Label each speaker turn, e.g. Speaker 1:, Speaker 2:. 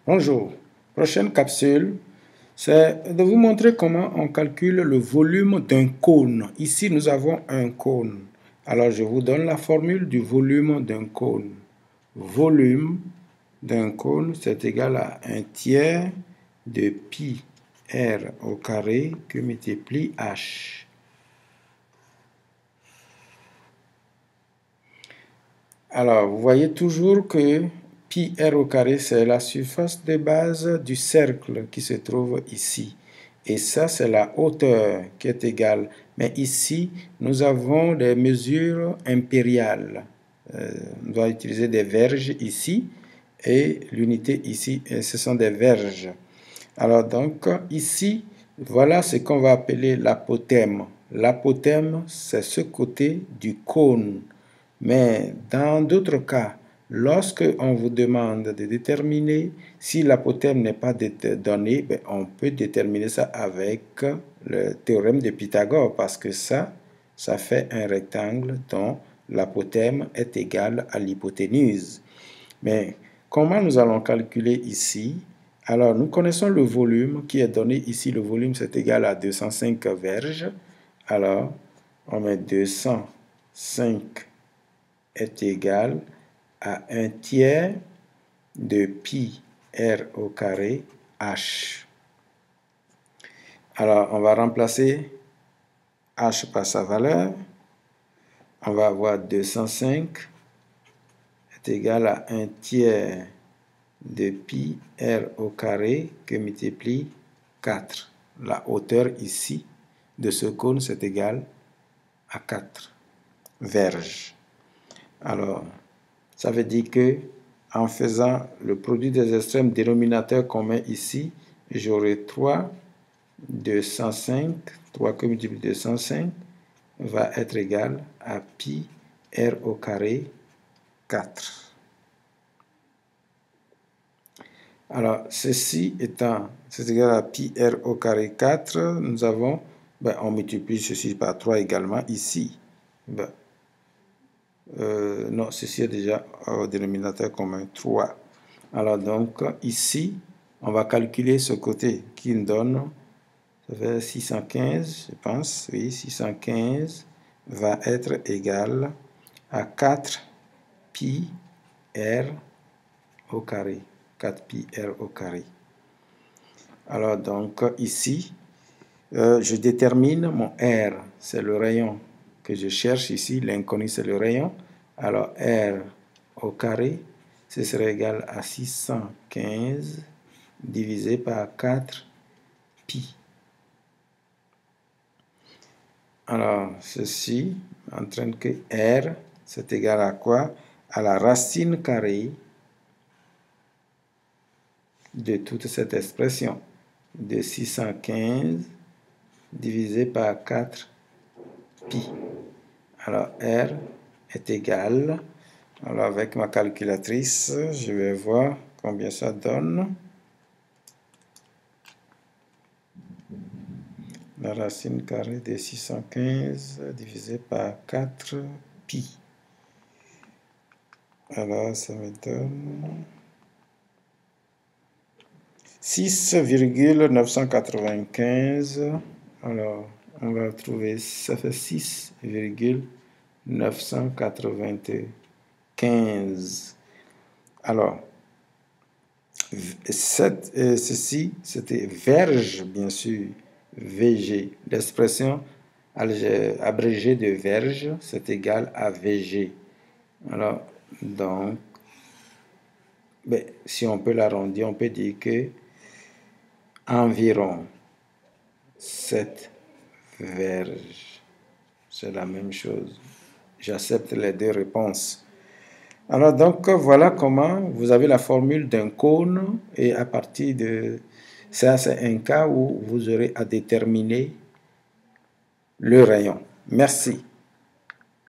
Speaker 1: Bonjour, prochaine capsule, c'est de vous montrer comment on calcule le volume d'un cône. Ici, nous avons un cône. Alors, je vous donne la formule du volume d'un cône. Volume d'un cône, c'est égal à 1/3 de pi r au carré que multiplie h. Alors, vous voyez toujours que pi r au carré, c'est la surface de base du cercle qui se trouve ici. Et ça, c'est la hauteur qui est égale. Mais ici, nous avons des mesures impériales. On doit utiliser des verges ici. Et l'unité ici, ce sont des verges. Alors donc, ici, voilà ce qu'on va appeler l'apothème. L'apothème, c'est ce côté du cône. Mais dans d'autres cas, lorsque on vous demande de déterminer si l'apothème n'est pas donné, on peut déterminer ça avec le théorème de Pythagore parce que ça fait un rectangle dont l'apothème est égal à l'hypoténuse. Mais comment nous allons calculer ici? Alors, nous connaissons le volume qui est donné ici. Le volume, c'est égal à 205 verges. Alors, on met 205 est égal à 1/3 de pi r au carré h. Alors, on va remplacer h par sa valeur. On va avoir 205 est égal à 1/3 de pi r au carré que multiplie 4. La hauteur ici de ce cône, c'est égal à 4 verges. Alors, ça veut dire que en faisant le produit des extrêmes dénominateurs qu'on met ici, j'aurai 3, 205, 3 que multiplie 205 va être égal à pi r au carré 4. Alors, ceci étant, c'est égal à pi r au carré 4, nous avons, on multiplie ceci par 3 également ici. Non, ceci est déjà au dénominateur commun 3. Alors donc, ici, on va calculer ce côté qui nous donne, ça fait 615, je pense, oui, 615 va être égal à 4 pi r au carré. 4 pi r au carré. Alors donc ici, je détermine mon R, c'est le rayon que je cherche ici, l'inconnu c'est le rayon. Alors R au carré, ce serait égal à 615 divisé par 4 pi. Alors ceci entraîne que R, c'est égal à quoi? À la racine carrée de toute cette expression, de 615 divisé par 4 pi. Alors R est égal, alors avec ma calculatrice, je vais voir combien ça donne. La racine carrée de 615 divisé par 4 pi. Alors ça me donne 6,995. Alors, on va trouver, ça fait 6,995. Alors, ceci, c'était verge, bien sûr, VG. L'expression abrégée de verge, c'est égal à VG. Alors, donc, si on peut l'arrondir, on peut dire que environ 7 verges. C'est la même chose. J'accepte les deux réponses. Alors donc voilà comment vous avez la formule d'un cône et à partir de ça, c'est un cas où vous aurez à déterminer le rayon. Merci.